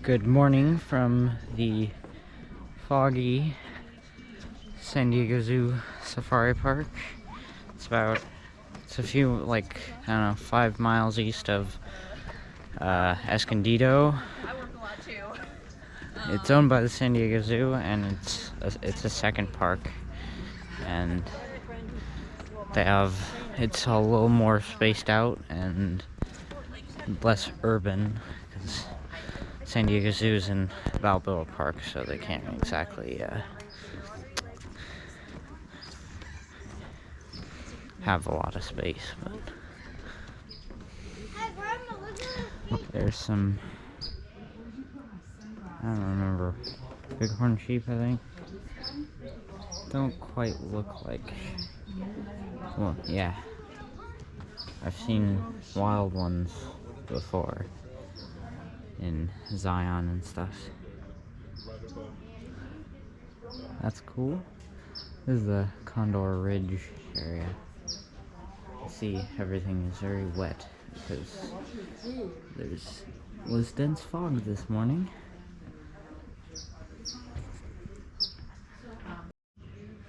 Good morning from the foggy San Diego Zoo Safari Park. It's a few, like, I don't know, 5 miles east of Escondido. It's owned by the San Diego Zoo, and it's a second park, and it's a little more spaced out and less urban, because San Diego Zoo is in Balboa Park, so they can't exactly have a lot of space. But there's some, I don't remember, bighorn sheep, I think. Don't quite look like, well, yeah, I've seen wild ones before in Zion and stuff. That's cool. This is the Condor Ridge area. You see, everything is very wet because was dense fog this morning.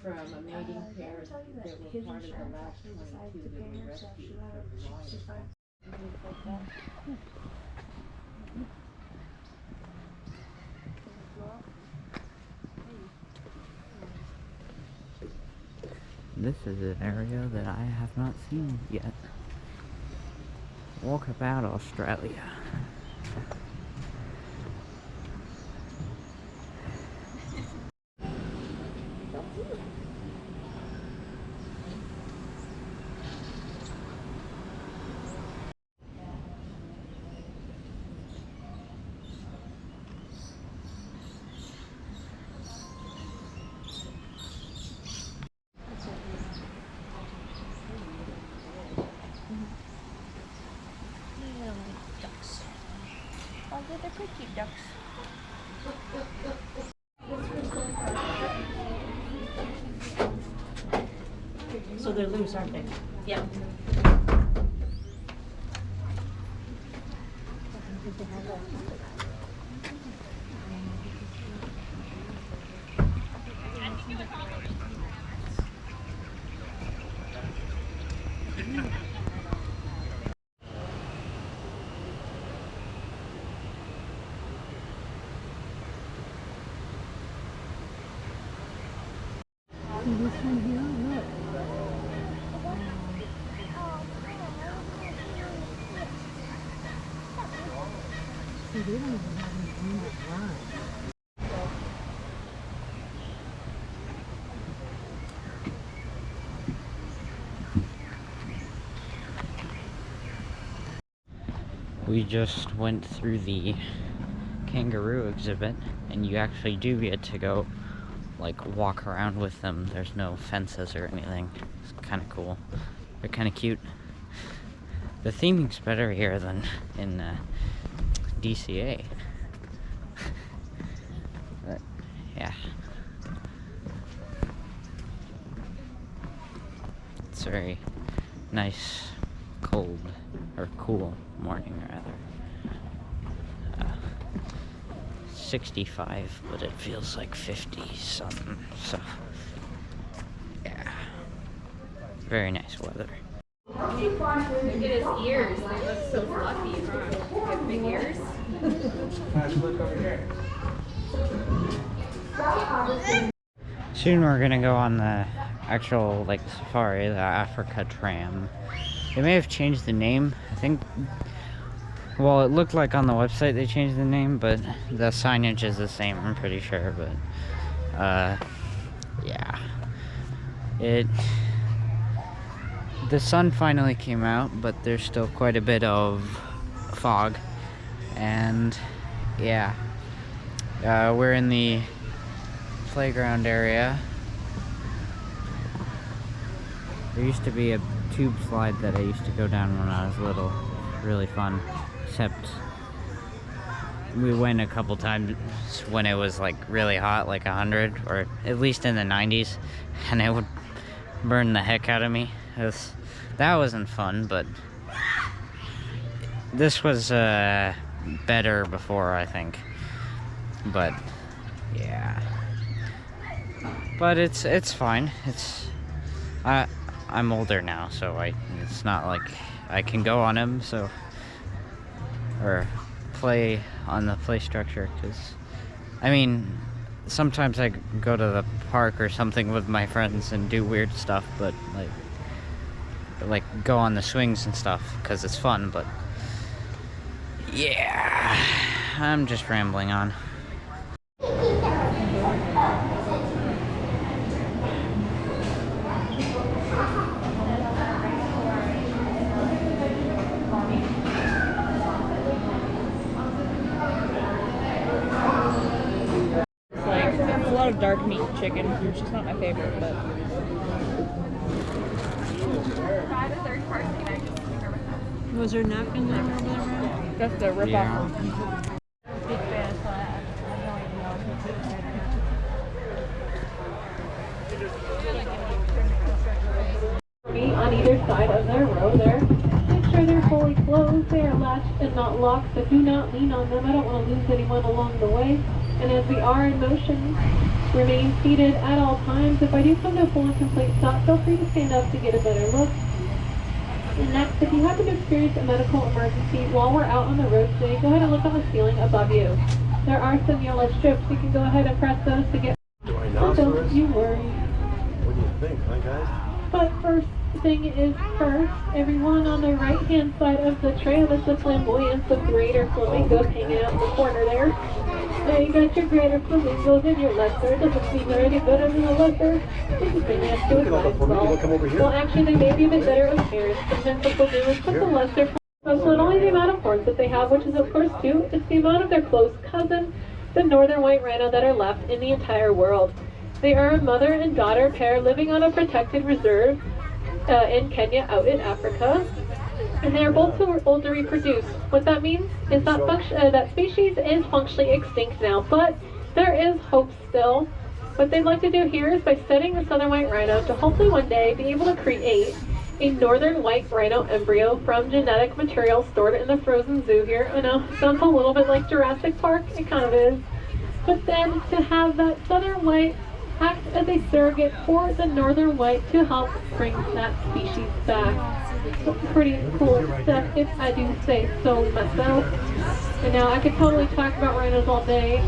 From a mating pair that were part of the last 22 that were rescued from This is an area that I have not seen yet. Walkabout Australia. They're pretty cute ducks. So they're loose, aren't they? Yeah. This one here, look. See, they don't even have any room to run. We just went through the kangaroo exhibit, and you actually do get to go, like, walk around with them. There's no fences or anything. It's kind of cool. They're kind of cute. The theming's better here than in DCA. But, yeah. It's a very nice, cold, or cool morning, rather. 65, but it feels like 50 something, so yeah, very nice weather. Look at his ears, they look so fluffy, huh? He has big ears. Soon we're gonna go on the actual, like, safari, the Africa Tram. They may have changed the name, I think. Well, it looked like on the website they changed the name, but the signage is the same, I'm pretty sure, but, yeah. The sun finally came out, but there's still quite a bit of fog, and, yeah. We're in the playground area. There used to be a tube slide that I used to go down when I was little. Really fun. Except we went a couple times when it was, like, really hot, like 100, or at least in the 90s, and it would burn the heck out of me. That wasn't fun, but this was better before, I think. but yeah. But it's fine. I'm older now, so it's not like I can go on them, so, or play on the play structure, because I mean, sometimes I go to the park or something with my friends and do weird stuff, but like go on the swings and stuff because it's fun. But yeah, I'm just rambling on. A lot of dark meat chicken, which is not my favorite, but. Was there napkins on over there? That's the rip off. On either side of their row there. Make sure they're fully closed, they are latched and not locked, so do not lean on them. I don't want to lose anyone along the way. And as we are in motion, remain seated at all times. If I do come to a full and complete stop, feel free to stand up to get a better look. And next, if you happen to experience a medical emergency while we're out on the road today, go ahead and look on the ceiling above you. There are some yellow strips. You can go ahead and press those to get. So don't you worry. What do you think, huh, guys? But first thing is first, everyone on the right-hand side of the trail is the flamboyance of greater flamingos hanging out in the corner there. Now you got your greater flamingos and your lesser. Doesn't mean they're any better than the lesser. This is the next to it. Well, actually, they may be a bit better in appearance. Sometimes what they'll do is put the lesser. So not only the amount of horns that they have, which is of course two, it's the amount of their close cousin, the northern white rhino, that are left in the entire world. They are a mother and daughter pair living on a protected reserve in Kenya, out in Africa. And they are both too old to reproduce. What that means is that that species is functionally extinct now, but there is hope still. What they'd like to do here is by studying the southern white rhino to hopefully one day be able to create a northern white rhino embryo from genetic material stored in the frozen zoo here. I know, it sounds a little bit like Jurassic Park, it kind of is. But then to have that southern white act as a surrogate for the northern white to help bring that species back. So pretty cool stuff, if I do say so myself. And now I could totally talk about rhinos all day.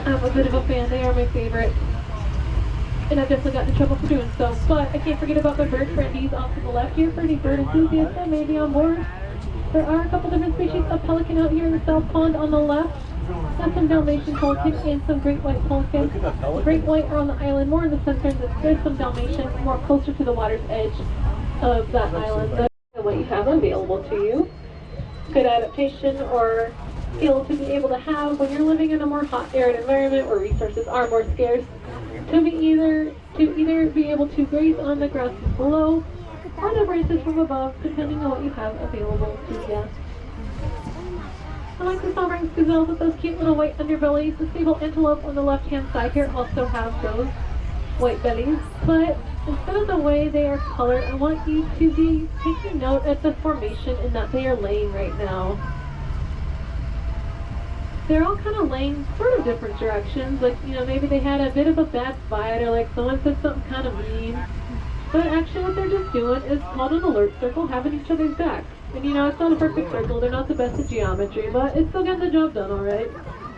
I'm a bit of a fan, they are my favorite. And I've definitely gotten in trouble for doing so. But I can't forget about my bird friendies off to the left here. For any bird enthusiasts that may be on board. There are a couple different species of pelican out here in the South Pond on the left. And some Dalmatian pelicans and some great white pelicans. The great white are on the island more in the center, and there's some Dalmatian more closer to the water's edge of that island. That's what you have available to you. Good adaptation or skill to be able to have when you're living in a more hot, arid environment where resources are more scarce. To either be able to graze on the grass below or the branches from above, depending on what you have available to you. I like the sovereign gazelles with those cute little white underbellies. The sable antelope on the left-hand side here also have those white bellies, but instead of the way they are colored, I want you to be taking note at the formation in that they are laying right now. They're all kind of laying sort of different directions, like, you know, maybe they had a bit of a bad fight, or like someone said something kind of mean. But actually what they're just doing is called an alert circle, having each other's backs. And you know, it's not a perfect circle, they're not the best at geometry, but it's still getting the job done, alright?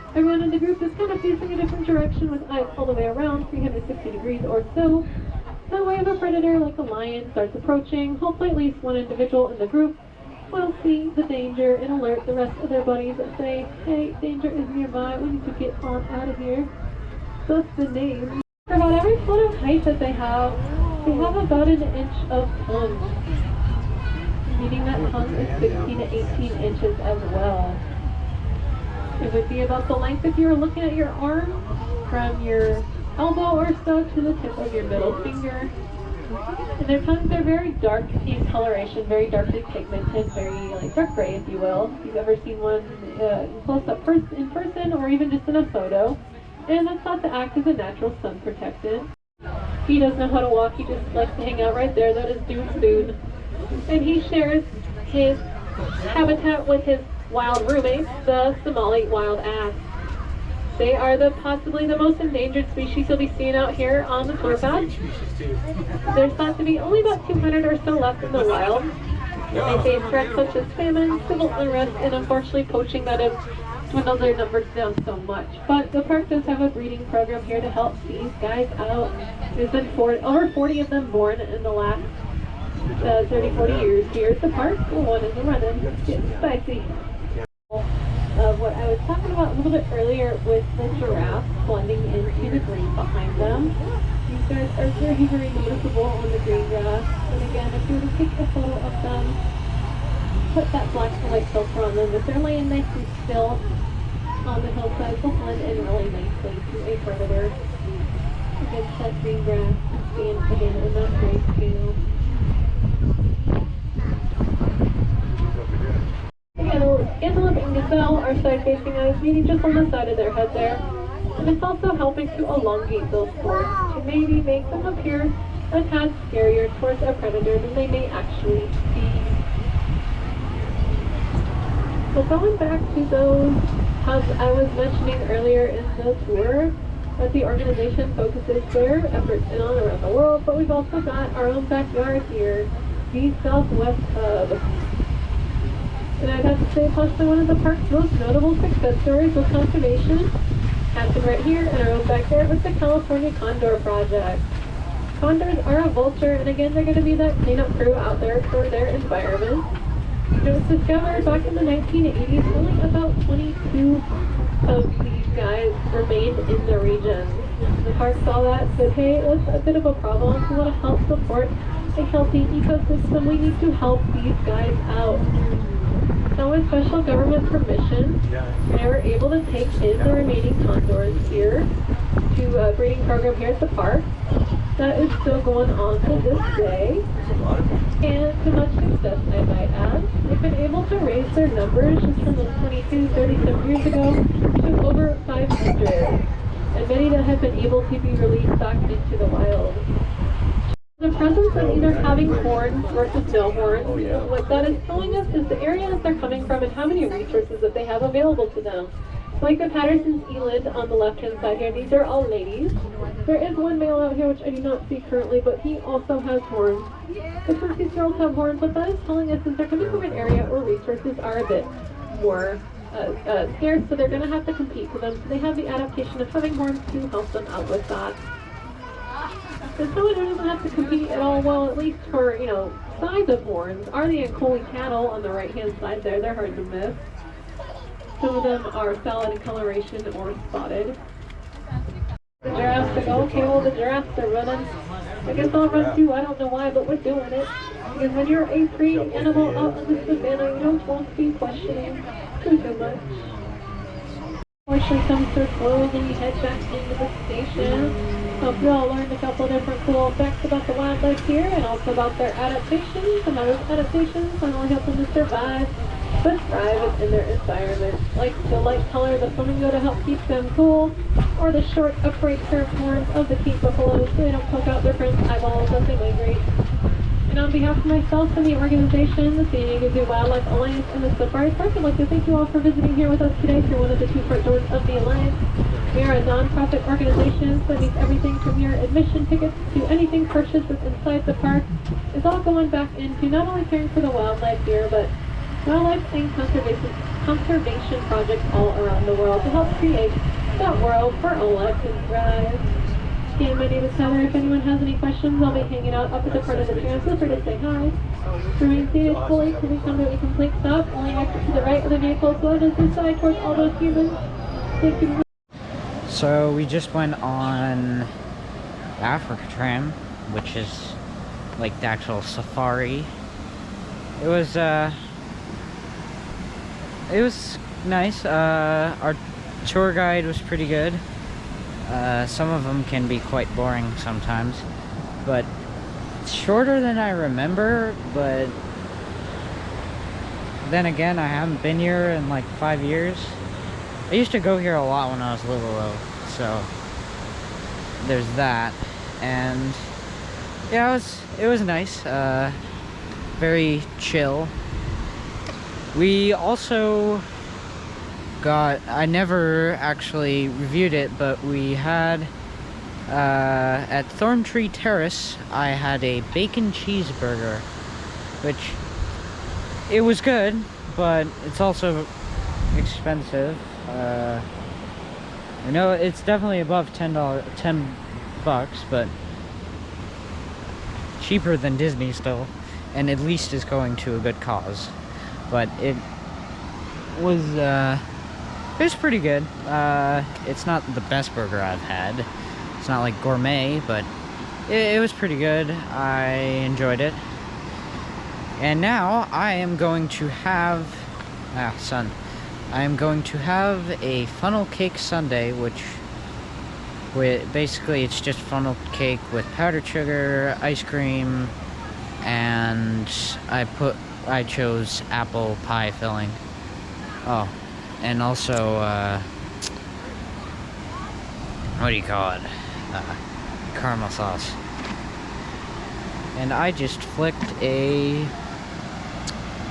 Everyone in the group is kind of facing a different direction with eyes all the way around, 360 degrees or so. That way if a predator like a lion starts approaching, hopefully at least one individual in the group will see the danger and alert the rest of their buddies and say, hey, danger is nearby, we need to get on out of here. That's the name. For about every foot of height that they have about an inch of tongue. Meaning that tongue is 16 to 18 inches as well. It would be about the length if you were looking at your arm, from your elbow or so to the tip of your middle finger. And their tongues are very dark in coloration, very darkly pigmented, very like dark gray, if you will. If you've ever seen one close up in person or even just in a photo. And that's thought to act as a natural sun protectant. He doesn't know how to walk, he just likes to hang out right there. That is Dude's Dude. And he shares his habitat with his wild roommate, the Somali wild ass. They are possibly the most endangered species you'll be seeing out here on the tour path. There's thought to be only about 200 or so left in the wild. They face threats such as famine, civil unrest, and unfortunately poaching that has dwindled their numbers down so much. But the park does have a breeding program here to help these guys out. There's been over 40 of them born in the last 30, 40 years here at the park. Well, one is running. It's getting spicy. Of what I was talking about a little bit earlier with the giraffe blending into the green behind them. These guys are very, very noticeable on the green grass. And again, if you were to take a photo of them, put that black and white filter on them, if they're laying nice and still on the hillside, they'll blend in really nicely to a predator against that green grass and stand again in that great scale. Antelope and gazelle are side-facing eyes, meaning just on the side of their head there. And it's also helping to elongate those forks to maybe make them appear a tad scarier towards a predator than they may actually be. So going back to those hubs I was mentioning earlier in the tour, that the organization focuses their efforts in and around the world, but we've also got our own backyard here, the Southwest Hub. And I'd have to say possibly one of the park's most notable success stories with conservation happened right here in our own backyard with the California Condor project. Condors are a vulture, and again they're going to be that cleanup crew out there for their environment. It was discovered back in the 1980s, only about 22 of these guys remained in the region. The park saw that, said, hey, that's a bit of a problem. If we want to help support a healthy ecosystem, we need to help these guys out. So with special government permission, they were able to take in the remaining condors here to a breeding program here at the park. That is still going on to this day, and to much success, I might add. They've been able to raise their numbers just from the 22, 30-some years ago to over 500, and many that have been able to be released back into the wild. The presence of either having horns versus no horns, what that is telling us is the area that they're coming from and how many resources that they have available to them. Like the Patterson's eland on the left-hand side here, these are all ladies. There is one male out here which I do not see currently, but he also has horns. But since these girls have horns, what that is telling us is they're coming from an area where resources are a bit more scarce, so they're going to have to compete for them. So they have the adaptation of having horns to help them out with that. And someone who doesn't have to compete at all, well, at least for, size of horns, are the Ankoli cattle on the right-hand side there. They're hard to miss. Some of them are solid in coloration or spotted. The giraffes, they go, okay, well, the giraffes are running. I guess I'll run too. I don't know why, but we're doing it. Because when you're a free animal out in the savannah, you don't want to be questioning too much. Fortunately, comes to a close and we head back into the station. Hope you all learned a couple different cool facts about the wildlife here and also about their adaptations and how those adaptations not only help them to survive, but thrive in their environment. Like the light color of the flamingo to help keep them cool, or the short, upright, curved horns of the Cape buffalo so they don't poke out their friends' eyeballs as they migrate. And on behalf of myself and the organization, the San Diego Zoo Wildlife Alliance and the Safari Park, I'd like to thank you all for visiting here with us today through one of the two front doors of the Alliance. We are a non-profit organization that means everything from your admission tickets to anything purchased that's inside the park is all going back into not only caring for the wildlife here, but wildlife and conservation projects all around the world to help create that world where all life can thrive. Again, my name is Heather. If anyone has any questions, I'll be hanging out up at the front of the tram. Feel free to say hi. Remain seated fully till we come to a complete stop. Only exit to the right of the vehicle, so that is this side towards all those humans. Thank you. So we just went on the Africa Tram, which is like the actual safari. It was nice. Our tour guide was pretty good. Some of them can be quite boring sometimes, but it's shorter than I remember. But then again, I haven't been here in like 5 years. I used to go here a lot when I was little, so there's that. And yeah, it was nice. Very chill. We also I never actually reviewed it, but we had at Thorntree Terrace, I had a bacon cheeseburger, which it was good, but it's also expensive. I know it's definitely above $10, $10, but cheaper than Disney still, and at least is going to a good cause. But it was pretty good. It's not the best burger I've had. It's not like gourmet, but it was pretty good. I enjoyed it. And now I am going to have I am going to have a funnel cake sundae, which basically it's just funnel cake with powdered sugar, ice cream, and I chose apple pie filling. Oh, and also what do you call it? Caramel sauce. And I just flicked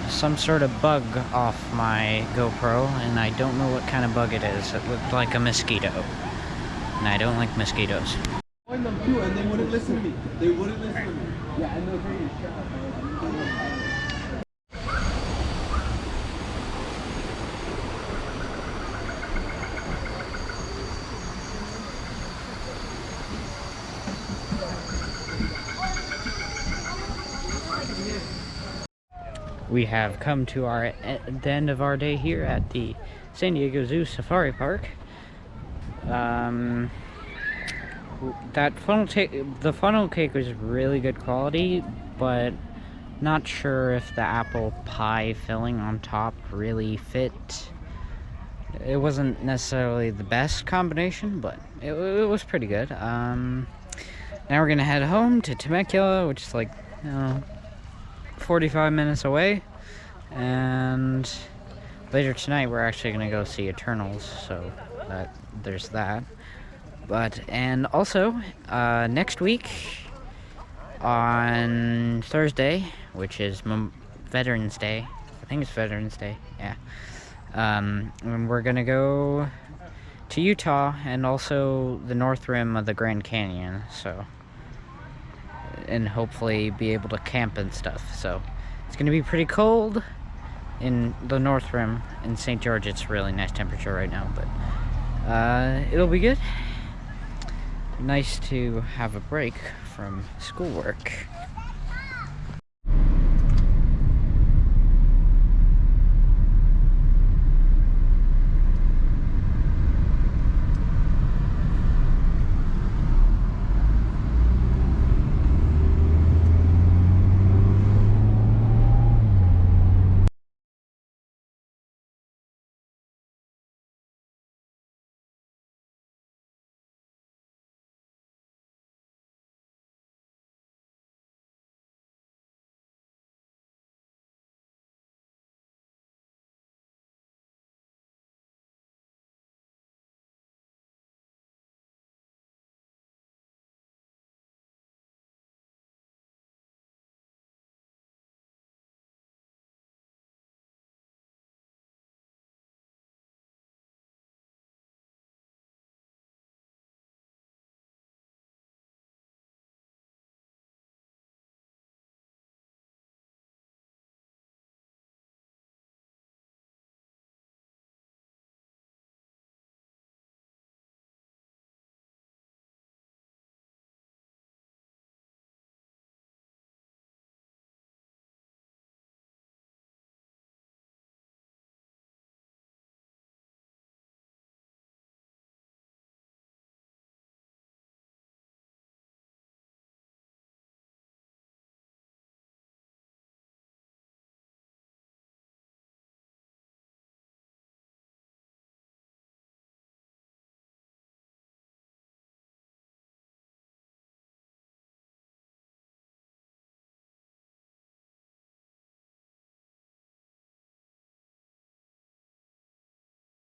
some sort of bug off my GoPro, and I don't know what kind of bug it is. It looked like a mosquito, and I don't like mosquitoes. Join them too, and they wouldn't listen to me. They wouldn't listen to me. Yeah, and they're very shy. We have come to the end of our day here at the San Diego Zoo Safari Park. The funnel cake was really good quality, but not sure if the apple pie filling on top really fit. It wasn't necessarily the best combination, but it was pretty good. Now we're gonna head home to Temecula, which is like, 45 minutes away, and later tonight we're actually gonna go see Eternals, so there's that. And also next week on Thursday, which is Veterans Day, I think it's Veterans Day, yeah, and we're gonna go to Utah and also the North Rim of the Grand Canyon, and hopefully be able to camp and stuff. So it's gonna be pretty cold in the North Rim. In St. George it's really nice temperature right now, but it'll be good. Nice to have a break from schoolwork.